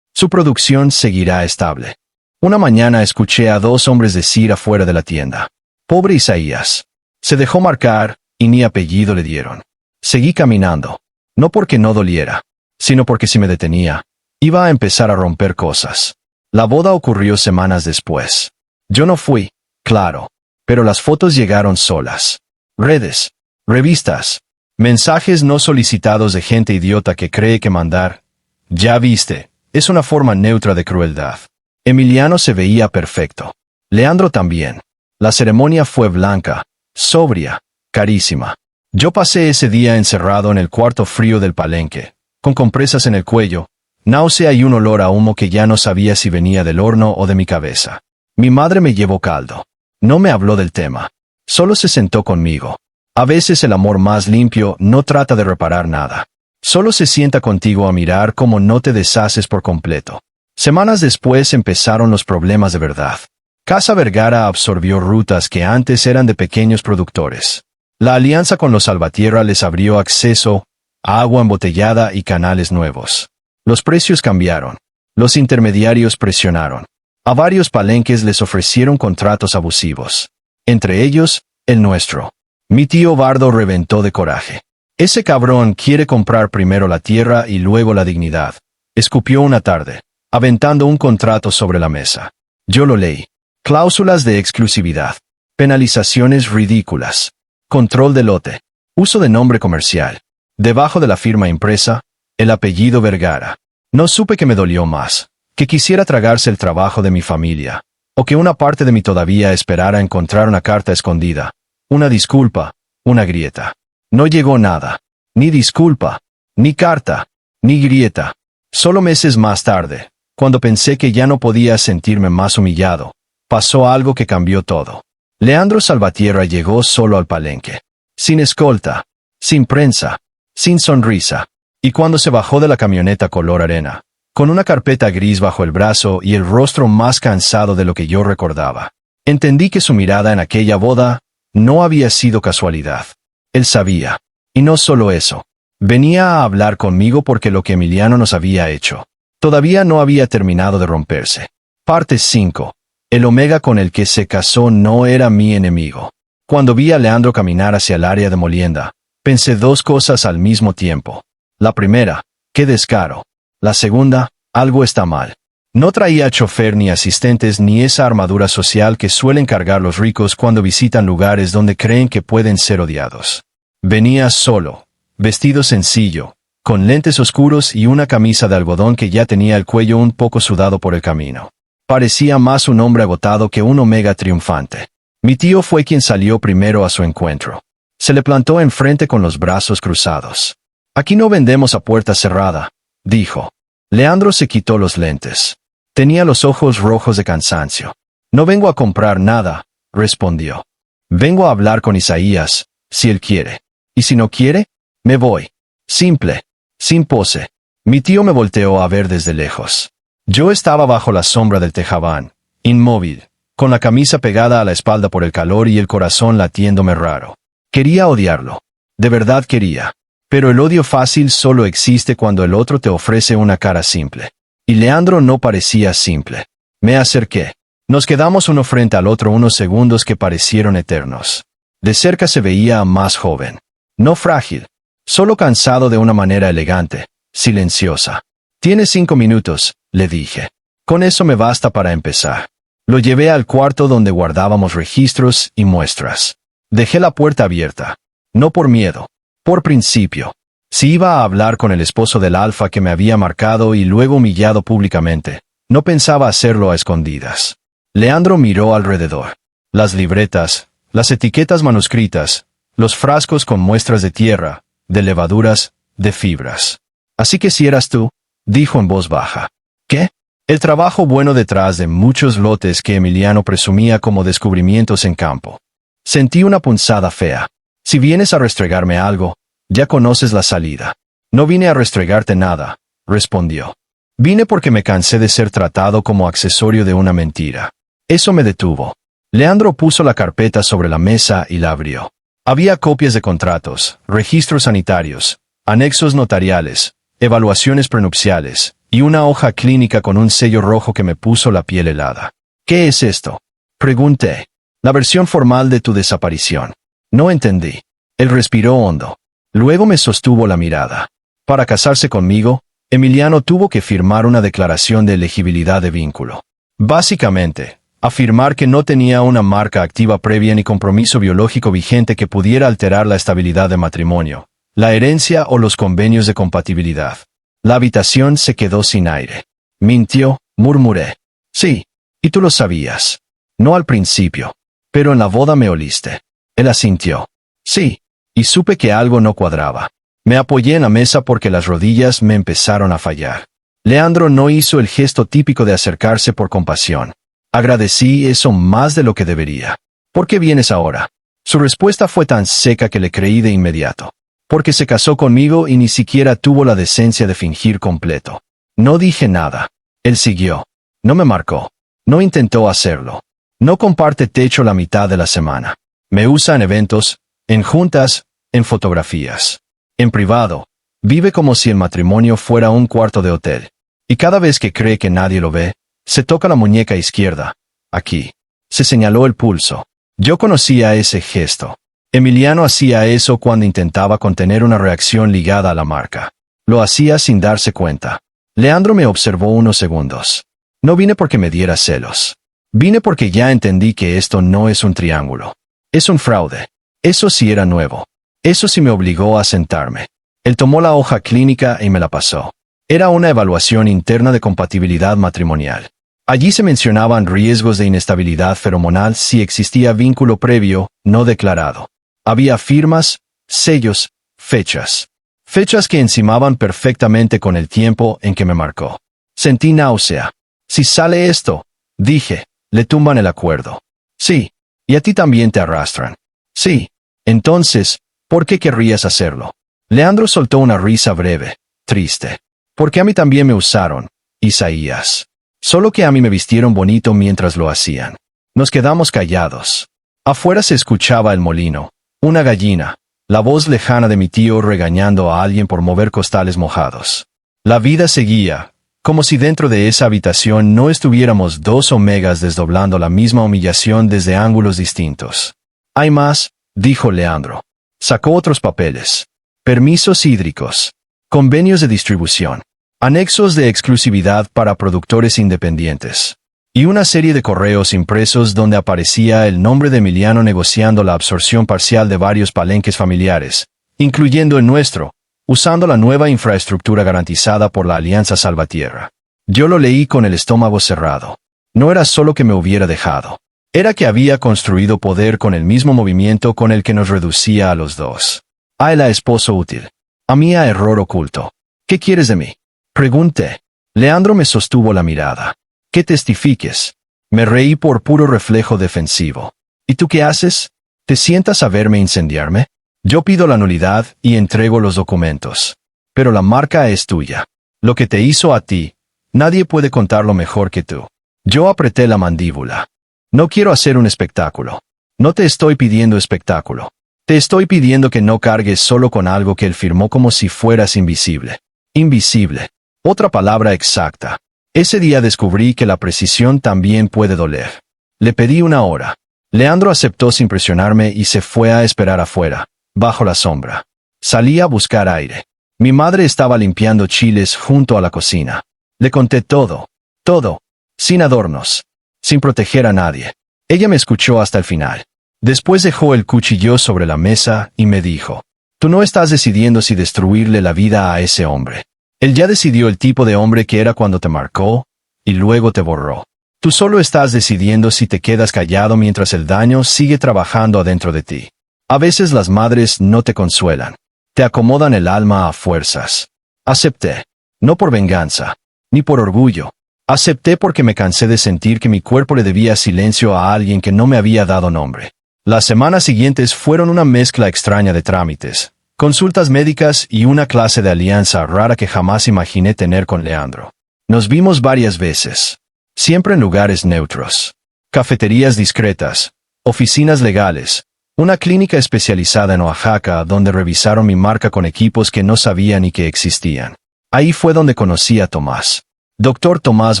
Su producción seguirá estable. Una mañana escuché a dos hombres decir afuera de la tienda. Pobre Isaías. Se dejó marcar, y ni apellido le dieron. Seguí caminando. No porque no doliera, sino porque si me detenía, iba a empezar a romper cosas. La boda ocurrió semanas después. Yo no fui, claro, pero las fotos llegaron solas. Redes, revistas, mensajes no solicitados de gente idiota que cree que mandar, ya viste, es una forma neutra de crueldad. Emiliano se veía perfecto. Leandro también. La ceremonia fue blanca, sobria, carísima. Yo pasé ese día encerrado en el cuarto frío del palenque, con compresas en el cuello, náusea y un olor a humo que ya no sabía si venía del horno o de mi cabeza. Mi madre me llevó caldo. No me habló del tema. Solo se sentó conmigo. A veces el amor más limpio no trata de reparar nada. Solo se sienta contigo a mirar cómo no te deshaces por completo. Semanas después empezaron los problemas de verdad. Casa Vergara absorbió rutas que antes eran de pequeños productores. La alianza con los Salvatierra les abrió acceso a agua embotellada y canales nuevos. Los precios cambiaron. Los intermediarios presionaron. A varios palenques les ofrecieron contratos abusivos. Entre ellos, el nuestro. Mi tío Bardo reventó de coraje. Ese cabrón quiere comprar primero la tierra y luego la dignidad. Escupió una tarde, aventando un contrato sobre la mesa. Yo lo leí. Cláusulas de exclusividad. Penalizaciones ridículas. Control de lote. Uso de nombre comercial. Debajo de la firma impresa, el apellido Vergara. No supe que me dolió más, que quisiera tragarse el trabajo de mi familia, o que una parte de mí todavía esperara encontrar una carta escondida, una disculpa, una grieta. No llegó nada, ni disculpa, ni carta, ni grieta. Solo meses más tarde, cuando pensé que ya no podía sentirme más humillado, pasó algo que cambió todo. Leandro Salvatierra llegó solo al palenque, sin escolta, sin prensa, sin sonrisa, y cuando se bajó de la camioneta color arena, con una carpeta gris bajo el brazo y el rostro más cansado de lo que yo recordaba, entendí que su mirada en aquella boda no había sido casualidad. Él sabía, y no solo eso, venía a hablar conmigo porque lo que Emiliano nos había hecho todavía no había terminado de romperse. Parte 5. El Omega con el que se casó no era mi enemigo. Cuando vi a Leandro caminar hacia el área de molienda, pensé dos cosas al mismo tiempo. La primera, qué descaro. La segunda, algo está mal. No traía chofer ni asistentes ni esa armadura social que suelen cargar los ricos cuando visitan lugares donde creen que pueden ser odiados. Venía solo, vestido sencillo, con lentes oscuros y una camisa de algodón que ya tenía el cuello un poco sudado por el camino. Parecía más un hombre agotado que un Omega triunfante. Mi tío fue quien salió primero a su encuentro. Se le plantó enfrente con los brazos cruzados. «Aquí no vendemos a puerta cerrada», dijo. Leandro se quitó los lentes. Tenía los ojos rojos de cansancio. «No vengo a comprar nada», respondió. «Vengo a hablar con Isaías, si él quiere. Y si no quiere, me voy. Simple, sin pose». Mi tío me volteó a ver desde lejos. Yo estaba bajo la sombra del tejabán, inmóvil, con la camisa pegada a la espalda por el calor y el corazón latiéndome raro. Quería odiarlo. De verdad quería. Pero el odio fácil solo existe cuando el otro te ofrece una cara simple. Y Leandro no parecía simple. Me acerqué. Nos quedamos uno frente al otro unos segundos que parecieron eternos. De cerca se veía más joven. No frágil. Solo cansado de una manera elegante, silenciosa. «Tienes 5 minutos», le dije. «Con eso me basta para empezar». Lo llevé al cuarto donde guardábamos registros y muestras. Dejé la puerta abierta. No por miedo. Por principio. Si iba a hablar con el esposo del Alfa que me había marcado y luego humillado públicamente, no pensaba hacerlo a escondidas. Leandro miró alrededor. Las libretas, las etiquetas manuscritas, los frascos con muestras de tierra, de levaduras, de fibras. «Así que si eras tú», dijo en voz baja. «¿Qué?» El trabajo bueno detrás de muchos lotes que Emiliano presumía como descubrimientos en campo. Sentí una punzada fea. «Si vienes a restregarme algo, ya conoces la salida». «No vine a restregarte nada», respondió. «Vine porque me cansé de ser tratado como accesorio de una mentira». Eso me detuvo. Leandro puso la carpeta sobre la mesa y la abrió. Había copias de contratos, registros sanitarios, anexos notariales, evaluaciones prenupciales, y una hoja clínica con un sello rojo que me puso la piel helada. «¿Qué es esto?», pregunté. «La versión formal de tu desaparición». No entendí. Él respiró hondo. Luego me sostuvo la mirada. Para casarse conmigo, Emiliano tuvo que firmar una declaración de elegibilidad de vínculo. Básicamente, afirmar que no tenía una marca activa previa ni compromiso biológico vigente que pudiera alterar la estabilidad de matrimonio, la herencia o los convenios de compatibilidad. La habitación se quedó sin aire. Mintió, murmuré. Sí, y tú lo sabías. No al principio, pero en la boda me oliste. Él asintió. Sí, y supe que algo no cuadraba. Me apoyé en la mesa porque las rodillas me empezaron a fallar. Leandro no hizo el gesto típico de acercarse por compasión. Agradecí eso más de lo que debería. ¿Por qué vienes ahora? Su respuesta fue tan seca que le creí de inmediato. Porque se casó conmigo y ni siquiera tuvo la decencia de fingir completo. No dije nada. Él siguió. No me marcó. No intentó hacerlo. No comparte techo la mitad de la semana. Me usa en eventos, en juntas, en fotografías. En privado, vive como si el matrimonio fuera un cuarto de hotel. Y cada vez que cree que nadie lo ve, se toca la muñeca izquierda. Aquí. Se señaló el pulso. Yo conocía ese gesto. Emiliano hacía eso cuando intentaba contener una reacción ligada a la marca. Lo hacía sin darse cuenta. Leandro me observó unos segundos. No vine porque me diera celos. Vine porque ya entendí que esto no es un triángulo. Es un fraude. Eso sí era nuevo. Eso sí me obligó a sentarme. Él tomó la hoja clínica y me la pasó. Era una evaluación interna de compatibilidad matrimonial. Allí se mencionaban riesgos de inestabilidad feromonal si existía vínculo previo, no declarado. Había firmas, sellos, fechas. Fechas que encimaban perfectamente con el tiempo en que me marcó. Sentí náusea. Si sale esto, dije, le tumban el acuerdo. Sí, y a ti también te arrastran. Sí. Entonces, ¿por qué querrías hacerlo? Leandro soltó una risa breve, triste. Porque a mí también me usaron, Isaías. Solo que a mí me vistieron bonito mientras lo hacían. Nos quedamos callados. Afuera se escuchaba el molino, una gallina, la voz lejana de mi tío regañando a alguien por mover costales mojados. La vida seguía, como si dentro de esa habitación no estuviéramos dos omegas desdoblando la misma humillación desde ángulos distintos. Hay más, dijo Leandro. Sacó otros papeles. Permisos hídricos. Convenios de distribución. Anexos de exclusividad para productores independientes. Y una serie de correos impresos donde aparecía el nombre de Emiliano negociando la absorción parcial de varios palenques familiares, incluyendo el nuestro, usando la nueva infraestructura garantizada por la Alianza Salvatierra. Yo lo leí con el estómago cerrado. No era solo que me hubiera dejado. Era que había construido poder con el mismo movimiento con el que nos reducía a los dos. A él a esposo útil. A mí a error oculto. ¿Qué quieres de mí? Pregunté. Leandro me sostuvo la mirada. ¿Qué testifiques? Me reí por puro reflejo defensivo. ¿Y tú qué haces? ¿Te sientas a verme incendiarme? Yo pido la nulidad y entrego los documentos. Pero la marca es tuya. Lo que te hizo a ti, nadie puede contarlo mejor que tú. Yo apreté la mandíbula. No quiero hacer un espectáculo. No te estoy pidiendo espectáculo. Te estoy pidiendo que no cargues solo con algo que él firmó como si fueras invisible. Invisible. Otra palabra exacta. Ese día descubrí que la precisión también puede doler. Le pedí una hora. Leandro aceptó sin presionarme y se fue a esperar afuera, bajo la sombra. Salí a buscar aire. Mi madre estaba limpiando chiles junto a la cocina. Le conté todo. Todo. Sin adornos. Sin proteger a nadie. Ella me escuchó hasta el final. Después dejó el cuchillo sobre la mesa y me dijo, tú no estás decidiendo si destruirle la vida a ese hombre. Él ya decidió el tipo de hombre que era cuando te marcó, y luego te borró. Tú solo estás decidiendo si te quedas callado mientras el daño sigue trabajando adentro de ti. A veces las madres no te consuelan. Te acomodan el alma a fuerzas. Acepté. No por venganza, ni por orgullo. Acepté porque me cansé de sentir que mi cuerpo le debía silencio a alguien que no me había dado nombre. Las semanas siguientes fueron una mezcla extraña de trámites, consultas médicas y una clase de alianza rara que jamás imaginé tener con Leandro. Nos vimos varias veces, siempre en lugares neutros. Cafeterías discretas, oficinas legales, una clínica especializada en Oaxaca donde revisaron mi marca con equipos que no sabía ni que existían. Ahí fue donde conocí a Tomás. Dr. Tomás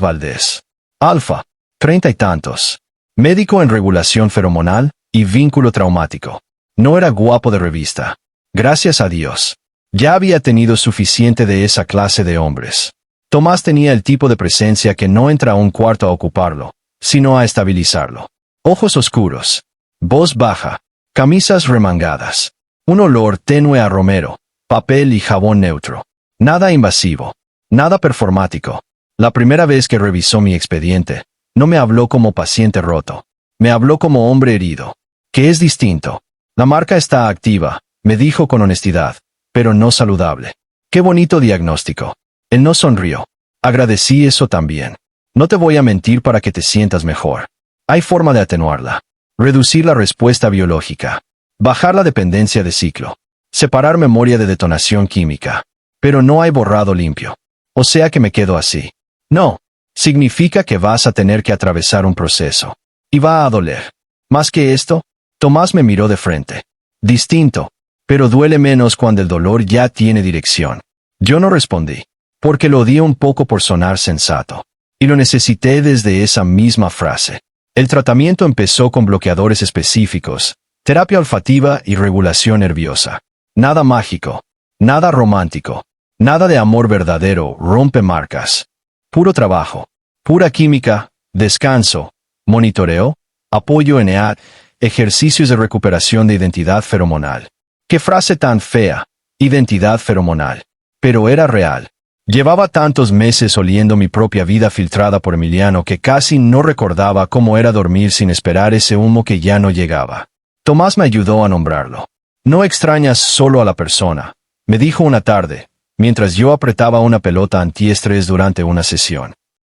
Valdés. Alfa, 30 y tantos. Médico en regulación feromonal y vínculo traumático. No era guapo de revista. Gracias a Dios. Ya había tenido suficiente de esa clase de hombres. Tomás tenía el tipo de presencia que no entra a un cuarto a ocuparlo, sino a estabilizarlo. Ojos oscuros. Voz baja. Camisas remangadas. Un olor tenue a romero, papel y jabón neutro. Nada invasivo. Nada performático. La primera vez que revisó mi expediente, no me habló como paciente roto. Me habló como hombre herido. Que es distinto. La marca está activa, me dijo con honestidad, pero no saludable. Qué bonito diagnóstico. Él no sonrió. Agradecí eso también. No te voy a mentir para que te sientas mejor. Hay forma de atenuarla. Reducir la respuesta biológica. Bajar la dependencia de ciclo. Separar memoria de detonación química. Pero no hay borrado limpio. O sea que me quedo así. No. Significa que vas a tener que atravesar un proceso. Y va a doler. Más que esto, Tomás me miró de frente. Distinto. Pero duele menos cuando el dolor ya tiene dirección. Yo no respondí. Porque lo odié un poco por sonar sensato. Y lo necesité desde esa misma frase. El tratamiento empezó con bloqueadores específicos, terapia olfativa y regulación nerviosa. Nada mágico. Nada romántico. Nada de amor verdadero, rompe marcas. Puro trabajo. Pura química, descanso, monitoreo, apoyo en EAD, ejercicios de recuperación de identidad feromonal. ¡Qué frase tan fea! Identidad feromonal. Pero era real. Llevaba tantos meses oliendo mi propia vida filtrada por Emiliano que casi no recordaba cómo era dormir sin esperar ese humo que ya no llegaba. Tomás me ayudó a nombrarlo. No extrañas solo a la persona, me dijo una tarde, mientras yo apretaba una pelota antiestrés durante una sesión.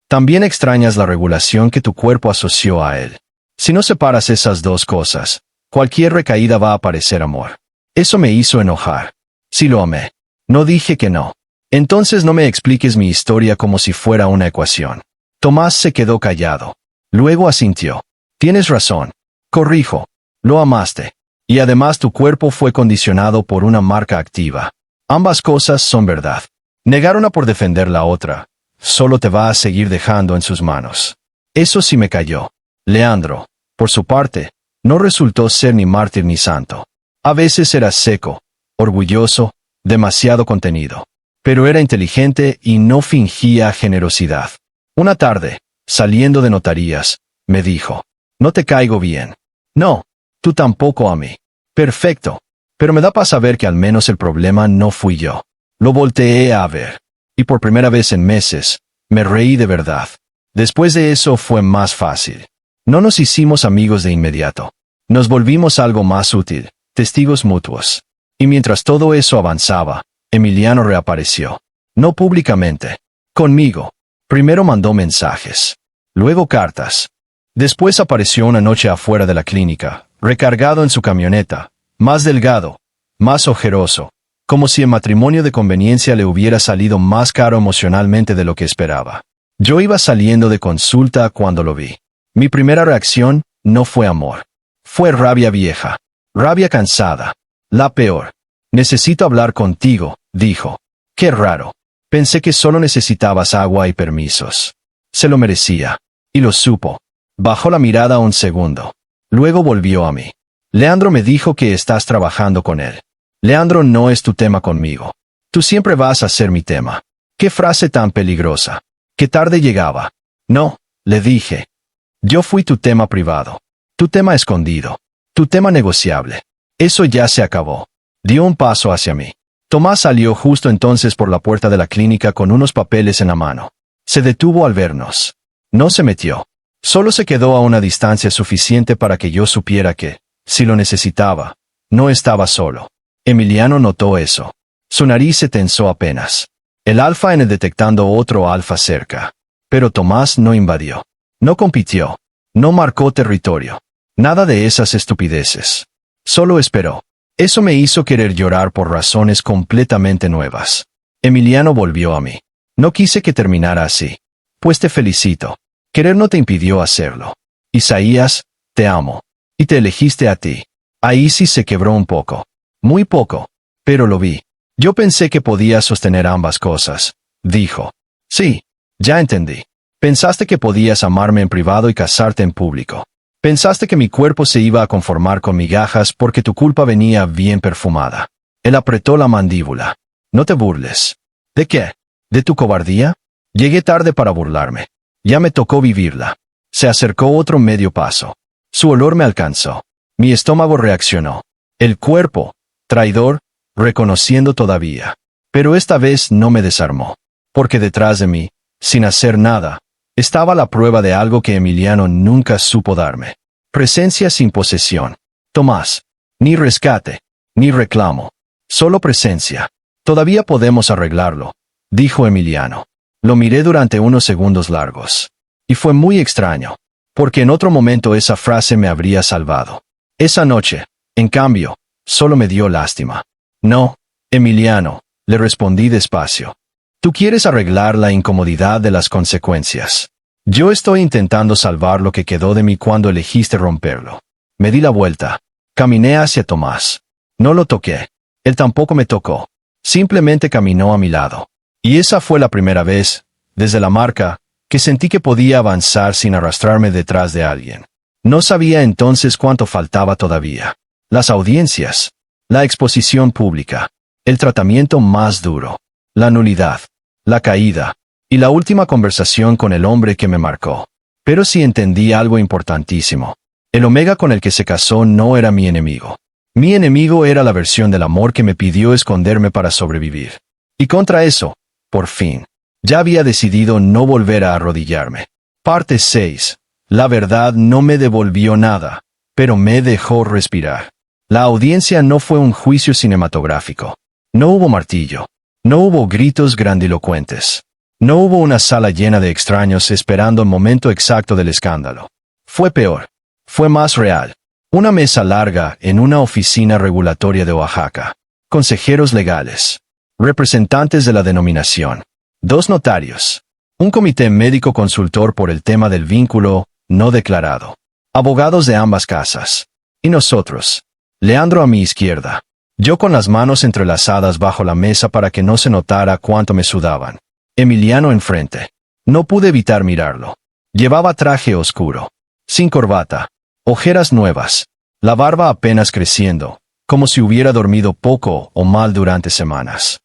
También extrañas la regulación que tu cuerpo asoció a él. Si no separas esas dos cosas, cualquier recaída va a parecer amor. Eso me hizo enojar. Sí lo amé. No dije que no. Entonces no me expliques mi historia como si fuera una ecuación. Tomás se quedó callado. Luego asintió. Tienes razón. Corrijo. Lo amaste. Y además tu cuerpo fue condicionado por una marca activa. Ambas cosas son verdad. Negar una por defender la otra, solo te va a seguir dejando en sus manos. Eso sí me cayó. Leandro, por su parte, no resultó ser ni mártir ni santo. A veces era seco, orgulloso, demasiado contenido. Pero era inteligente y no fingía generosidad. Una tarde, saliendo de notarías, me dijo, no te caigo bien. No, tú tampoco a mí. Perfecto. Pero me da para saber que al menos el problema no fui yo. Lo volteé a ver. Y por primera vez en meses, me reí de verdad. Después de eso fue más fácil. No nos hicimos amigos de inmediato. Nos volvimos algo más útil, testigos mutuos. Y mientras todo eso avanzaba, Emiliano reapareció. No públicamente. Conmigo. Primero mandó mensajes. Luego cartas. Después apareció una noche afuera de la clínica, recargado en su camioneta, más delgado, más ojeroso, como si el matrimonio de conveniencia le hubiera salido más caro emocionalmente de lo que esperaba. Yo iba saliendo de consulta cuando lo vi. Mi primera reacción no fue amor. Fue rabia vieja. Rabia cansada. La peor. Necesito hablar contigo, dijo. Qué raro. Pensé que solo necesitabas agua y permisos. Se lo merecía. Y lo supo. Bajó la mirada un segundo. Luego volvió a mí. Leandro me dijo que estás trabajando con él. Leandro no es tu tema conmigo. Tú siempre vas a ser mi tema. Qué frase tan peligrosa. Qué tarde llegaba. No, le dije. Yo fui tu tema privado. Tu tema escondido. Tu tema negociable. Eso ya se acabó. Dio un paso hacia mí. Tomás salió justo entonces por la puerta de la clínica con unos papeles en la mano. Se detuvo al vernos. No se metió. Solo se quedó a una distancia suficiente para que yo supiera que, si lo necesitaba, no estaba solo. Emiliano notó eso. Su nariz se tensó apenas. El alfa en el detectando otro alfa cerca. Pero Tomás no invadió. No compitió. No marcó territorio. Nada de esas estupideces. Solo esperó. Eso me hizo querer llorar por razones completamente nuevas. Emiliano volvió a mí. No quise que terminara así. Pues te felicito. Querer no te impidió hacerlo. Isaías, te amo. Y te elegiste a ti. Ahí sí se quebró un poco. Muy poco. Pero lo vi. Yo pensé que podías sostener ambas cosas, dijo. Sí, ya entendí. Pensaste que podías amarme en privado y casarte en público. Pensaste que mi cuerpo se iba a conformar con migajas porque tu culpa venía bien perfumada. Él apretó la mandíbula. No te burles. ¿De qué? ¿De tu cobardía? Llegué tarde para burlarme. Ya me tocó vivirla. Se acercó otro medio paso. Su olor me alcanzó. Mi estómago reaccionó. El cuerpo, traidor, reconociendo todavía. Pero esta vez no me desarmó. Porque detrás de mí, sin hacer nada, estaba la prueba de algo que Emiliano nunca supo darme. Presencia sin posesión. Tomás. Ni rescate, ni reclamo. Solo presencia. Todavía podemos arreglarlo, dijo Emiliano. Lo miré durante unos segundos largos. Y fue muy extraño. Porque en otro momento esa frase me habría salvado. Esa noche, en cambio, solo me dio lástima. No, Emiliano, le respondí despacio. Tú quieres arreglar la incomodidad de las consecuencias. Yo estoy intentando salvar lo que quedó de mí cuando elegiste romperlo. Me di la vuelta. Caminé hacia Tomás. No lo toqué. Él tampoco me tocó. Simplemente caminó a mi lado. Y esa fue la primera vez, desde la marca, que sentí que podía avanzar sin arrastrarme detrás de alguien. No sabía entonces cuánto faltaba todavía. Las audiencias, la exposición pública, el tratamiento más duro, la nulidad, la caída, y la última conversación con el hombre que me marcó. Pero sí entendí algo importantísimo. El Omega con el que se casó no era mi enemigo. Mi enemigo era la versión del amor que me pidió esconderme para sobrevivir. Y contra eso, por fin, ya había decidido no volver a arrodillarme. Parte 6. La verdad no me devolvió nada, pero me dejó respirar. La audiencia no fue un juicio cinematográfico. No hubo martillo. No hubo gritos grandilocuentes. No hubo una sala llena de extraños esperando el momento exacto del escándalo. Fue peor. Fue más real. Una mesa larga en una oficina regulatoria de Oaxaca. Consejeros legales. Representantes de la denominación. 2 notarios. Un comité médico consultor por el tema del vínculo no declarado. Abogados de ambas casas. Y nosotros. Leandro a mi izquierda. Yo con las manos entrelazadas bajo la mesa para que no se notara cuánto me sudaban. Emiliano enfrente. No pude evitar mirarlo. Llevaba traje oscuro. Sin corbata. Ojeras nuevas. La barba apenas creciendo, como si hubiera dormido poco o mal durante semanas.